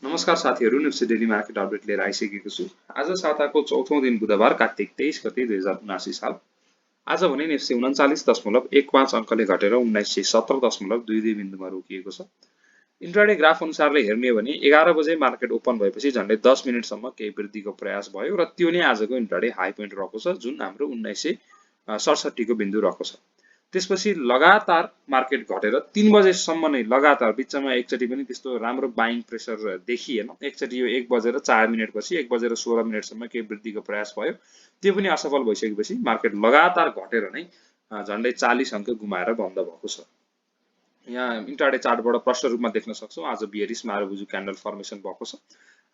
नमस्कार साथीहरु, NEPSE daily market update लिएर आइसकेको छु। आज साताको चौथौं दिन बुधबार कार्तिक 23 गते 2079 साल। आज भने नेप्से 39.15 अङ्कले घटेर 1917.22 बिन्दुमा रोकिएको छ। इन्ट्राडे ग्राफ अनुसारले हेर्ने हो भने 11 बजे मार्केट ओपन भएपछि झन्डै 10 मिनेटसम्म केही वृद्धिको प्रयास भयो र त्यो नै आजको इन्ट्राडे हाई पोइन्ट रहेको छ, जुन हाम्रो 1967 को बिन्दु रहेको छ। त्यसपछि लगातार मार्केट घटेर 3 बजेसम्म नै लगातार बिचमा एकचोटि पनि त्यस्तो राम्रो बाइङ प्रेसर देखिएन। एकचोटि यो 1 बजेर 4 मिनेटपछि 1 बजेर 16 मिनेटसम्म केही वृद्धिको प्रयास भयो। त्यो पनि असफल भइसकेपछि मार्केट लगातार घटेर नै झन्डै 40 अङ्क गुमाएर बन्द भएको छ। यहाँ इन्ट्राडे चार्टबाट प्रष्ट रूपमा देख्न सक्छौं आज बियरिश मारुबुजु क्यान्डल फर्मेसन भएको छ।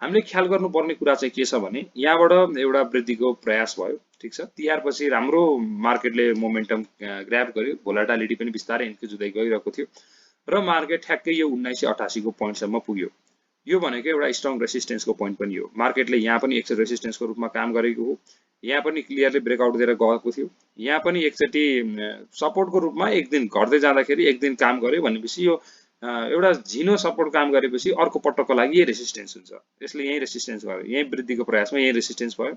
हामीले ख्याल गर्नुपर्ने कुरा चाहिँ के छ भने यहाँबाट एउटा वृद्धिको प्रयास भयो, ठीक छ। तिहार पछि राम्रो मार्केटले मोमेन्टम ग्र्याब गर्यो, भोलाटिलिटी पनि बिस्तारै इन्क्रिज हुँदै गइरहेको थियो र मार्केट ठ्याक्कै यो 1988 को पोइन्टसम्म पुग्यो। यो भनेको एउटा स्ट्रङ रेसिस्टेन्सको पोइन्ट पनि हो। मार्केटले यहाँ पनि एकचोटि रेसिस्टेन्सको रूपमा काम गरेको हो, यहाँ पनि क्लियरली ब्रेकआउट दिएर गएको थियो, यहाँ पनि एकचोटि सपोर्टको रूपमा एक दिन घट्दै जाँदाखेरि एक दिन काम गर्यो भनेपछि यो एउटा झिनो सपोर्ट काम गरेपछि अर्को पटकको लागि यही रेसिस्टेन्स हुन्छ। यसले यही रेसिस्टेन्स गर्यो, यही वृद्धिको प्रयासमा यही रेसिस्टेन्स भयो,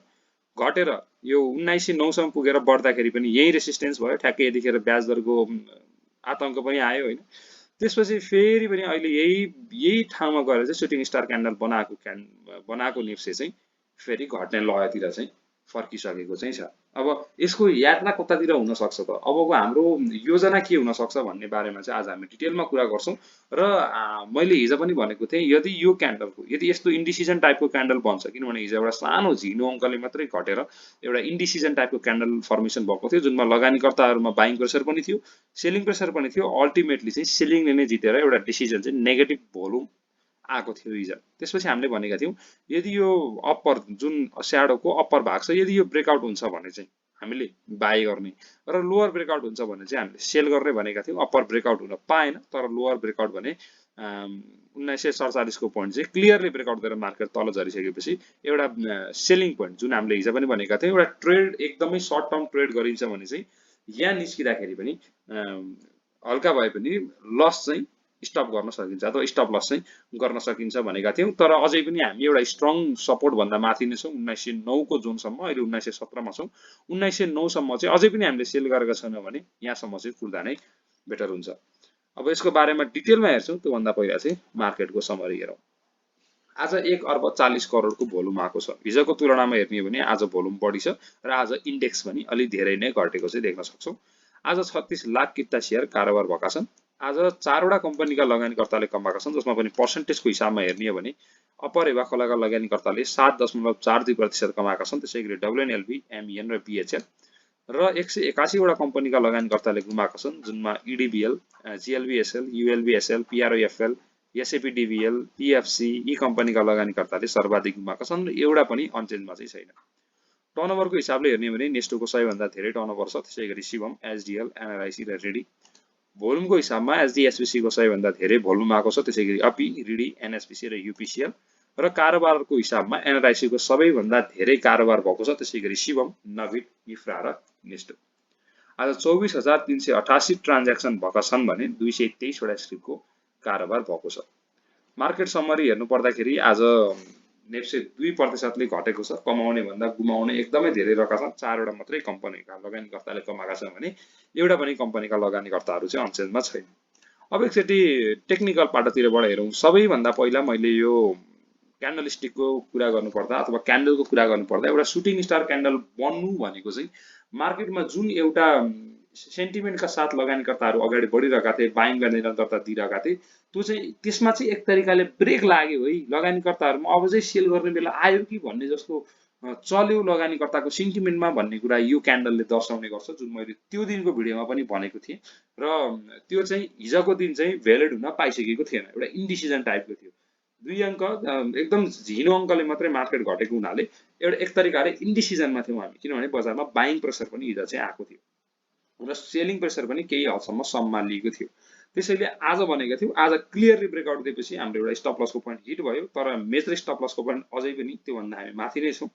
घटेर यो 1909 सम्म पुगेर बढ्दाखेरि पनि यही रेसिस्टेन्स भयो। ठ्याक्कै यतिखेर ब्याज दरको आतंक पनि आयो हैन। त्यसपछि फेरि पनि अहिले यही ठाउँमा गएर चाहिँ सुटिङ स्टार क्यान्डल बनाएको नेप्से चाहिँ फेरि घट्ने लयतिर चाहिँ फर्किसकेको चाहिँ छ। अब यसको यात्रा कतातिर हुन सक्छ त, अबको हाम्रो योजना के हुन सक्छ भन्ने बारेमा चाहिँ आज हामी डिटेलमा कुरा गर्छौं र मैले हिजो पनि भनेको थिएँ यदि यो क्यान्डलको यदि यस्तो इन्डिसिजन टाइपको क्यान्डल बन्छ, किनभने हिजो एउटा सानो झिनो अङ्कले मात्रै घटेर एउटा इन्डिसिजन टाइपको क्यान्डल फर्मेसन भएको थियो, जुनमा लगानीकर्ताहरुमा बाइङ प्रेसर पनि थियो, सेलिङ प्रेसर पनि थियो। अल्टिमेटली चाहिँ सेलिङले नै जितेर एउटा डिसिजन चाहिँ नेगेटिभ भोल्युम आएको थियो हिजो। त्यसपछि हामीले भनेका थियौं यदि यो अप्पर जुन स्याडोको अप्पर भाग छ यदि यो ब्रेकआउट हुन्छ भने चाहिँ हामीले बाई गर्ने र लोअर ब्रेकआउट हुन्छ भने चाहिँ हामीले सेल गर्ने भनेका थियौं। अप्पर ब्रेकआउट हुन पाएन, तर लोअर ब्रेकआउट भने 1947 को पोइन्ट चाहिँ क्लियरली ब्रेकआउट गरेर मार्केट तल झरिसकेपछि एउटा सेलिङ पोइन्ट जुन हामीले हिजो पनि भनेका थियौं, एउटा ट्रेड एकदमै सर्ट टर्म ट्रेड गरिन्छ भने चाहिँ यहाँ निस्किदाखेरि पनि हल्का भए पनि लस चाहिँ स्टप गर्न सकिन्छ अथवा स्टप लस चाहिँ गर्न सकिन्छ भनेका थियौं। तर अझै पनि हामी एउटा स्ट्रङ सपोर्ट भन्दा माथि नै छौं, 1909 को जोनसम्म। अहिले 1917 मा छौं, 1909 सम्म चाहिँ अझै पनि हामीले सेल गरेका छैनौं भने यहाँसम्म चाहिँ कुर्दा नै बेटर हुन्छ। अब यसको बारेमा डिटेलमा हेर्छौं, त्यो भन्दा पहिला चाहिँ मार्केटको समरी हेरौं। आज 1 अर्ब 40 करोडको भोल्युम आएको छ। हिजोको तुलनामा हेर्ने हो भने आज भोल्युम बढी छ र आज इन्डेक्स पनि अलि धेरै नै घटेको चाहिँ देख्न सक्छौं। आज 36 लाख किता शेयर कारोबार भएका छन्। आज 4 वटा कम्पनीका लगानीकर्ताले कमाएका छन्, जसमा पनि पर्सेन्टेजको हिसाबमा हेर्ने हो भने अप्पर 𝗥𝗘𝗦𝗥 लगानीकर्ताले 7.42% कमाएका छन्। त्यसैगरी WNLB, MEN र BHL र 181 वटा कम्पनीका लगानीकर्ताले गुमाएका छन्, जुनमा EDBL, GLBSL, ULBSL, PROFL, SAPDVL, PFC यी कम्पनीका लगानीकर्ताले सर्वाधिक गुमाएका छन् र एउटा पनि अनचेन्जमा चाहिँ छैन। टर्नओभरको हिसाबले हेर्ने भने नेस्टोको सबैभन्दा धेरै टर्नओभर छ, त्यसैगरी शिवम, SDL, NRIC र रिडी। भोल्युमको हिसाबमा SDSBC को सबैभन्दा धेरै भोल्युम आएको छ, त्यसैगरी अपी, रिडी, NSPC र UPCL र कारोबारको हिसाबमा NRIC को सबैभन्दा धेरै कारोबार भएको छ, त्यसैगरी शिवम, नभिड, इफ्रा र नेस्टो। आज 24,388 ट्रान्ज्याक्सन भएका छन् भने 223 वटा स्क्रिप्टको कारोबार भएको छ। मार्केट समरी हेर्नु पर्दाखेरि आज नेप्से 2% ले घटेको छ। कमाउने भन्दा गुमाउने एकदमै धेरै रहेका छन्। 4 वटा मात्रै कम्पनीका लगानीकर्ताले कमाएका छन् भने एउटा पनि कम्पनीका लगानीकर्ताहरू चाहिँ अनचेन्जमा छैन। अब एकचोटि टेक्निकल पाटोतिरबाट हेरौं। सबैभन्दा पहिला मैले यो क्यान्डल स्टिकको कुरा गर्नुपर्दा अथवा क्यान्डलको कुरा गर्नुपर्दा एउटा सुटिङ स्टार क्यान्डल बन्नु भनेको चाहिँ मार्केटमा जुन एउटा सेन्टिमेन्टका साथ लगानीकर्ताहरू अगाडि बढिरहेका थिए, बाइङ गर्ने निरन्तरता दिइरहेका थिए, त्यो चाहिँ त्यसमा चाहिँ एक तरिकाले ब्रेक लाग्यो है। लगानीकर्ताहरूमा अब चाहिँ सेल गर्ने बेला आयो कि भन्ने जस्तो चल्यो लगानीकर्ताको सेन्टिमेन्टमा भन्ने कुरा यो क्यान्डलले दर्शाउने गर्छ, जुन मैले त्यो दिनको भिडियोमा पनि भनेको थिएँ र त्यो चाहिँ हिजोको दिन चाहिँ भ्यालिड हुन पाइसकेको थिएन, एउटा इन्डिसिजन टाइपको थियो। 2 अङ्क एकदम झिनो अङ्कले मात्रै मार्केट घटेको हुनाले एउटा एक तरिकाले इन्डिसिजनमा थियौं हामी, किनभने बजारमा बाइङ प्रेसर पनि हिजो चाहिँ आएको थियो र सेलिङ प्रेसर पनि केही हदसम्म सम्हालिएको थियो। त्यसैले आज भनेको थियौं आज क्लियरली ब्रेकआउट दिएपछि हाम्रो एउटा स्टप लसको पोइन्ट हिट भयो, तर मेजर स्टप लसको पोइन्ट अझै पनि त्योभन्दा हामी माथि नै छौं।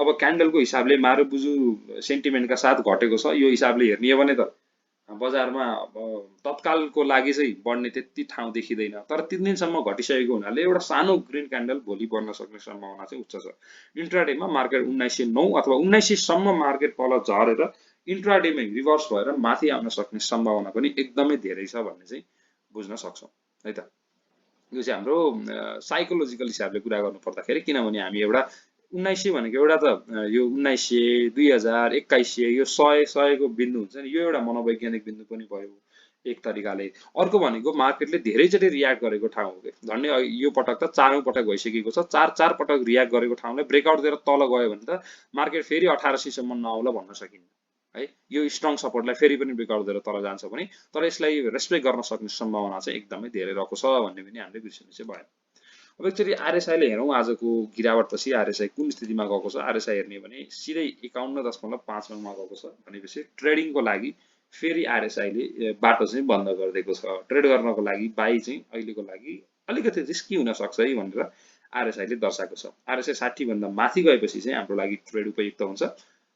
अब क्यान्डलको हिसाबले मारुबुजु सेन्टिमेन्टका साथ घटेको छ, यो हिसाबले हेर्ने हो भने त बजारमा तत्कालको लागि चाहिँ बढ्ने त्यति ठाउँ देखिँदैन, तर 3 दिनसम्म घटिसकेको हुनाले एउटा सानो ग्रीन क्यान्डल भोलि बढ्न सक्ने सम्भावना चाहिँ उच्च छ। इन्ट्राडेमा मार्केट 1909 अथवा 1900 सम्म मार्केट तल झरेर इन्ट्राडेमै रिभर्स भएर माथि आउन सक्ने सम्भावना पनि एकदमै धेरै छ भन्ने चाहिँ बुझ्न सक्छौँ है त। यो चाहिँ हाम्रो साइकोलोजिकल हिसाबले कुरा गर्नु पर्दाखेरि, किनभने हामी एउटा 1900 भनेको एउटा त यो 1900 2000 2100 यो 100 को बिन्दु हुन्छ नि, यो एउटा मनोवैज्ञानिक बिन्दु पनि भयो एक तरिकाले। अर्को भनेको मार्केटले धेरैचोटि रियाक्ट गरेको ठाउँ हो कि झन्डै यो पटक त 4औं पटक भइसकेको छ। चार पटक रियाक्ट गरेको ठाउँलाई ब्रेकआउट दिएर तल गयो भने त मार्केट फेरि 1800 सम्म नआउला भन्न सकिन्न है। यो स्ट्रङ सपोर्टलाई फेरि पनि ब्रेकआउट दिएर तल जान्छ भने, तर यसलाई रेस्पेक्ट गर्न सक्ने सम्भावना चाहिँ एकदमै धेरै रहेको छ भन्ने पनि हामीले बिर्सिनु चाहिँ भएन। अब एकचोटि आरएसआईले हेरौँ, आजको गिरावटपछि आरएसआई कुन स्थितिमा गएको छ। आरएसआई हेर्ने भने सिधै 51.5 मा गएको छ, भनेपछि ट्रेडिङको लागि फेरि आरएसआईले बाटो चाहिँ बन्द गरिदिएको छ। ट्रेड गर्नको लागि बाई चाहिँ अहिलेको लागि अलिकति रिस्की हुन सक्छ है भनेर आरएसआईले दर्शाएको छ। आरएसआई 60 भन्दा माथि गएपछि चाहिँ हाम्रो लागि ट्रेड उपयुक्त हुन्छ।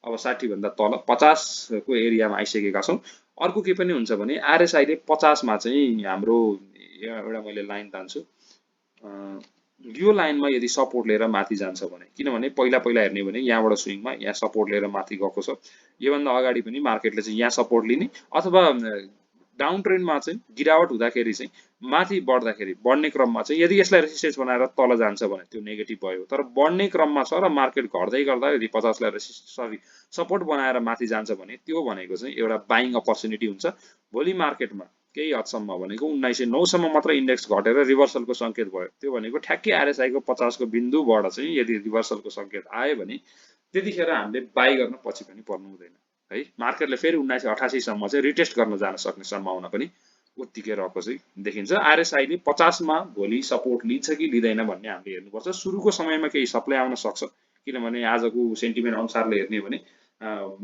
अब 60 भन्दा तल 50 को एरियामा आइसकेका छौँ। अर्को के पनि हुन्छ भने आरएसआईले 50 मा चाहिँ हाम्रो एउटा मैले लाइन तान्छु, यो लाइनमा यदि सपोर्ट लिएर माथि जान्छ भने, किनभने पहिला हेर्ने भने यहाँबाट स्विङमा यहाँ सपोर्ट लिएर माथि गएको छ। योभन्दा अगाडि पनि मार्केटले चाहिँ यहाँ सपोर्ट लिने अथवा डाउन ट्रेन्डमा चाहिँ गिरावट हुँदाखेरि चाहिँ माथि बढ्दाखेरि बढ्ने क्रममा चाहिँ यदि यसलाई रेसिस्टेन्स बनाएर तल जान्छ भने त्यो नेगेटिभ भयो। तर बढ्ने क्रममा छ र मार्केट घट्दै गर्दा यदि 50 लाई सपोर्ट बनाएर माथि जान्छ भने त्यो भनेको चाहिँ एउटा बाइङ अपर्च्युनिटी हुन्छ। भोलि मार्केटमा केही हदसम्म भनेको 1909 सम्म मात्र इन्डेक्स घटेर रिभर्सलको संकेत भयो। त्यो भनेको ठ्याक्कै आरएसआईको 50 को बिन्दुबाट चाहिँ यदि रिभर्सलको संकेत आयो भने त्यतिखेर हामीले बाई गर्न पछि पनि पर्नु हुँदैन है। मार्केटले फेरि 1988 सम्म चाहिँ रिटेस्ट गर्न जान सक्ने सम्भावना पनि उत्तिकै रहेको चाहिँ देखिन्छ। आरएसआईले 50 मा भोलि सपोर्ट लिन्छ कि लिँदैन भन्ने हामीले हेर्नुपर्छ। सुरुको समयमा केही सप्लाई आउन सक्छ, किनभने आजको सेन्टिमेन्ट अनुसारले हेर्ने भने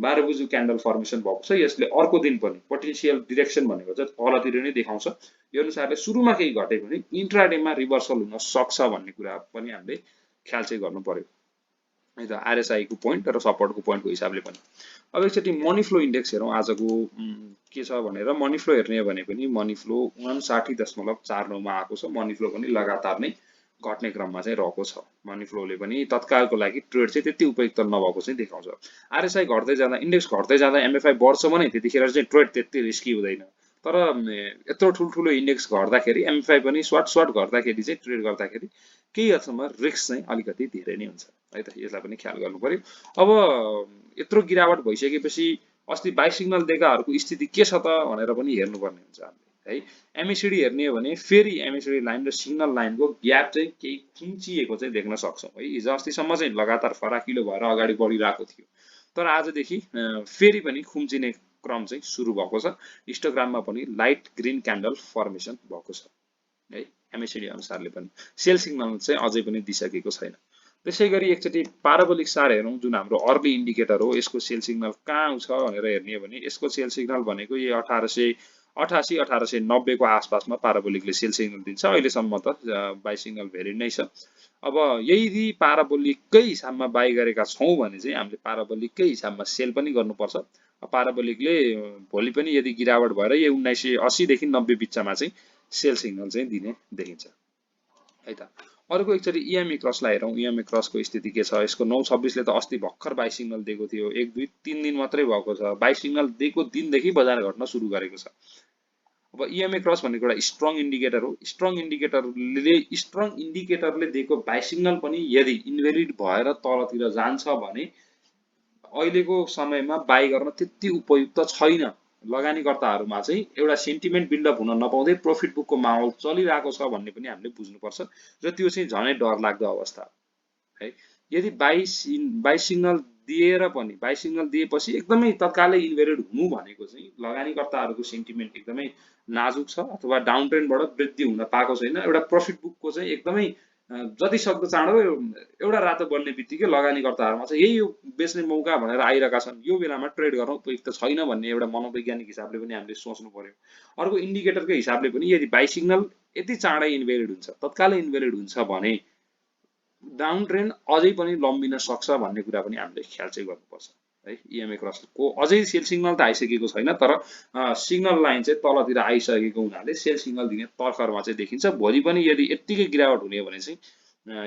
12 बुजु क्यान्डल फर्मेसन भएको छ। यसले अर्को दिन पनि पोटेन्शियल डिरेक्सन भनेको चाहिँ तलतिर नै देखाउँछ। यो अनुसारले सुरुमा केही घटे भने इन्ट्राडेमा रिभर्सल हुन सक्छ भन्ने कुरा पनि हामीले ख्याल चाहिँ गर्नु पर्यो है त, आरएसआई को पोइन्ट र सपोर्टको पोइन्टको हिसाबले पनि। अब एकचोटि मनी फ्लो इन्डेक्स हेरौँ आजको के छ भनेर। मनी फ्लो हेर्ने भने पनि मनी फ्लो 59.49 मा आएको छ। मनी फ्लो पनि लगातार नै घट्ने क्रममा चाहिँ रहेको छ। मनी फ्लोले पनि तत्कालको लागि ट्रेड चाहिँ त्यति उपयुक्त नभएको चाहिँ देखाउँछ। आरएसआई घट्दै जाँदा, इन्डेक्स घट्दै जाँदा एमएफआई बढ्छ भने त्यतिखेर चाहिँ ट्रेड त्यति रिस्की हुँदैन। तर यत्रो ठुल्ठुलो इन्डेक्स घट्दाखेरि एमएफआई पनि स्वाट घट्दाखेरि चाहिँ ट्रेड गर्दाखेरि केही हदसम्म रिस्क चाहिँ अलिकति धेरै नै हुन्छ है त। यसलाई पनि ख्याल गर्नु पर्यो। अब यत्रो गिरावट भइसकेपछि अस्ति बाई सिग्नल दिएकाहरूको स्थिति के छ त भनेर पनि हेर्नुपर्ने हुन्छ हामीले है। एमएसिडी हेर्ने हो भने फेरि एमएसिडी लाइन र सिग्नल लाइनको ग्याप चाहिँ केही खुम्चिएको चाहिँ देख्न सक्छौँ है। हिजो अस्तिसम्म चाहिँ लगातार फराकिलो भएर अगाडि बढिरहेको थियो, तर आजदेखि फेरि पनि खुम्चिने क्रम चाहिँ सुरु भएको छ। हिस्टोग्राममा पनि लाइट ग्रीन क्यान्डल फर्मेसन भएको छ है। एमएसिडी अनुसारले पनि सेल सिग्नल चाहिँ अझै पनि दिइसकेको छैन। त्यसै गरी एकचोटि पाराबोलिक सार हेरौँ, जुन हाम्रो अर्ली इन्डिकेटर हो। यसको सेल सिग्नल कहाँ आउँछ भनेर हेर्ने हो भने यसको सेल सिग्नल भनेको यो 1888 1890 को आसपासमा पाराबोलिकले सेल सिग्नल दिन्छ। अहिलेसम्म त बाई सिग्नल भेरिड नै छ। अब यदि पाराबोलिककै हिसाबमा बाई गरेका छौँ भने चाहिँ हामीले पाराबोलिककै हिसाबमा सेल पनि गर्नुपर्छ। पाराबोलिकले भोलि पनि यदि गिरावट भएर यो 1980 देखि 90 बिचमा चाहिँ सेल सिग्नल चाहिँ दिने देखिन्छ है त। अर्को एकचोटि इएमए क्रसलाई हेरौँ। इएमए क्रसको स्थिति के छ। यसको 926 ले त अस्ति भर्खर बाई सिग्नल दिएको थियो। 1 2 3 दिन मात्रै भएको छ। बाई सिग्नल दिएको दिनदेखि बजार घट्न सुरु गरेको छ। अब इएमए क्रस भनेको एउटा स्ट्रङ इन्डिकेटर हो। स्ट्रङ इन्डिकेटरले दिएको बाई सिग्नल पनि यदि इन्भ्यालिड भएर तलतिर जान्छ भने अहिलेको समयमा बाई गर्न त्यति उपयुक्त छैन। लगानीकर्ताहरूमा चाहिँ एउटा सेन्टिमेन्ट बिल्डअप हुन नपाउँदै प्रॉफिट बुकको माहौल चलिरहेको छ भन्ने पनि हामीले बुझ्नुपर्छ र त्यो चाहिँ झनै डरलाग्दो अवस्था है। यदि बाई सिग्नल दिएर पनि बाई सिग्नल दिएपछि एकदमै तत्कालै इन्भ्यालिड हुनु भनेको चाहिँ लगानीकर्ताहरूको सेन्टिमेन्ट एकदमै नाजुक छ अथवा डाउन ट्रेन्डबाट वृद्धि हुन पाएको छैन। एउटा प्रॉफिट बुकको चाहिँ एकदमै जति सक्दो चाँडो एउटा रातो बढ्ने बित्तिकै लगानीकर्ताहरूमा चाहिँ यही बेच्ने मौका भनेर आइरहेका छन्। यो बेलामा ट्रेड गर्न उपयुक्त छैन भन्ने एउटा मनोवैज्ञानिक हिसाबले पनि हामीले सोच्नु पर्यो। अर्को इन्डिकेटरको हिसाबले पनि यदि बाई सिग्नल यति चाँडै इन्भ्यालिड हुन्छ, तत्कालै इन्भ्यालिड हुन्छ भने डाउन ट्रेन्ड अझै पनि लम्बिन सक्छ भन्ने कुरा पनि हामीले ख्याल चाहिँ गर्नुपर्छ है। इएमए क्रसको अझै सेल सिग्नल त आइसकेको छैन, तर सिग्नल लाइन चाहिँ तलतिर आइसकेको हुनाले सेल सिग्नल दिने तर्खरमा चाहिँ देखिन्छ। भोलि पनि यदि यत्तिकै गिरावट हुने हो भने चाहिँ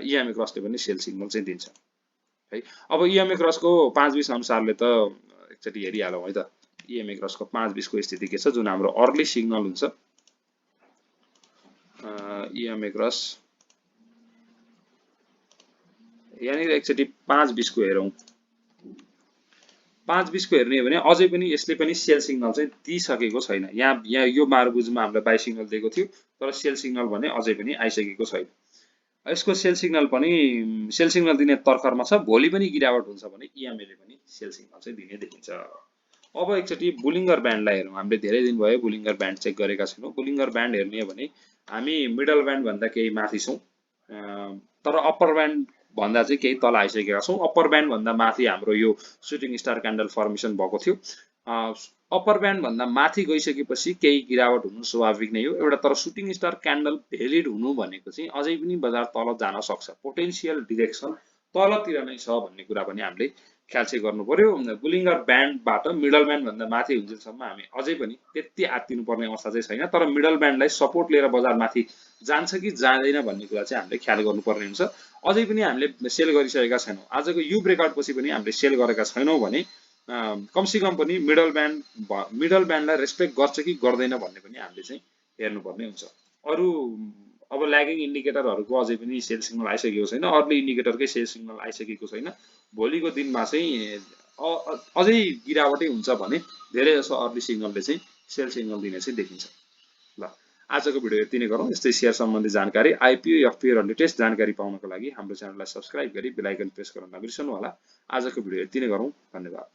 इएमए क्रसले पनि सेल सिग्नल चाहिँ दिन्छ है। अब इएमए क्रसको 5-20 अनुसारले त एकचोटि हेरिहालौँ है त। इएमए क्रसको 5-20 को स्थिति के छ, जुन हाम्रो अर्ली सिग्नल हुन्छ। इएमए क्रस यहाँनिर एकचोटि 5-20 को हेरौँ। 5-20 को हेर्ने हो भने अझै पनि यसले पनि सेल सिग्नल चाहिँ दिइसकेको छैन। यहाँ यो मारबुजमा हामीलाई बाई सिग्नल दिएको थियो, तर सेल सिग्नल भने अझै पनि आइसकेको छैन। यसको सेल सिग्नल पनि सेल सिग्नल दिने तर्खरमा छ। भोलि पनि गिरावट हुन्छ भने इएमएले पनि सेल सिग्नल चाहिँ दिने देखिन्छ। अब एकचोटि बुलिङ्गर ब्यान्डलाई हेरौँ। हामीले धेरै दिन भयो बुलिङ्गर ब्यान्ड चेक गरेका छैनौँ। बुलिङ्गर ब्यान्ड हेर्ने हो भने हामी मिडल ब्यान्ड भन्दा केही माथि छौँ, तर अप्पर ब्यान्ड भन्दा चाहिँ केही तल आइसकेका छौँ। अप्पर ब्यान्ड भन्दा माथि हाम्रो यो सुटिङ स्टार क्यान्डल फर्मेसन भएको थियो। अप्पर ब्यान्ड भन्दा माथि गइसकेपछि केही गिरावट हुनु स्वाभाविक नै हो एउटा, तर सुटिङ स्टार क्यान्डल भ्यालिड हुनु भनेको चाहिँ अझै पनि बजार तल जान सक्छ। पोटेन्सियल डिरेक्सन तलतिर नै छ भन्ने कुरा पनि हामीले ख्याल चाहिँ गर्नु पर्यो। बुलिङ्गर ब्यान्डबाट मिडल ब्यान्ड भन्दा माथि हुन्जेलसम्म हामी अझै पनि त्यति आत्तिनु पर्ने अवस्था चाहिँ छैन, तर मिडल ब्यान्डलाई सपोर्ट लिएर बजार माथि जान्छ कि जाँदैन भन्ने कुरा चाहिँ हामीले ख्याल गर्नुपर्ने हुन्छ। अझै पनि हामीले सेल गरिसकेका छैनौँ। आजको यो ब्रेकआउट पछि पनि हामीले सेल गरेका छैनौँ भने कमसेकम पनि मिडल ब्यान्डलाई रेस्पेक्ट गर्छ कि गर्दैन भन्ने पनि हामीले चाहिँ हेर्नुपर्ने हुन्छ। अरू अब ल्यागिङ इन्डिकेटरहरूको अझै पनि सेल सिग्नल आइसकेको छैन। अर्ली इन्डिकेटरकै सेल सिग्नल आइसकेको छैन। भोलिको दिनमा चाहिँ अझै गिरावटै हुन्छ भने धेरै जसो अर्ली सिग्नलले चाहिँ सेल सिग्नल दिने चाहिँ देखिन्छ। ल, आजको भिडियो यति नै गरौँ। यस्तै सेयर सम्बन्धी जानकारी, आइपिओ एफपिओ र लेटेस्ट जानकारी पाउनको लागि हाम्रो च्यानललाई सब्स्क्राइब गरी बेल आइकन प्रेस गर्न नबिर्सनु होला। आजको भिडियो यति नै गरौँ। धन्यवाद।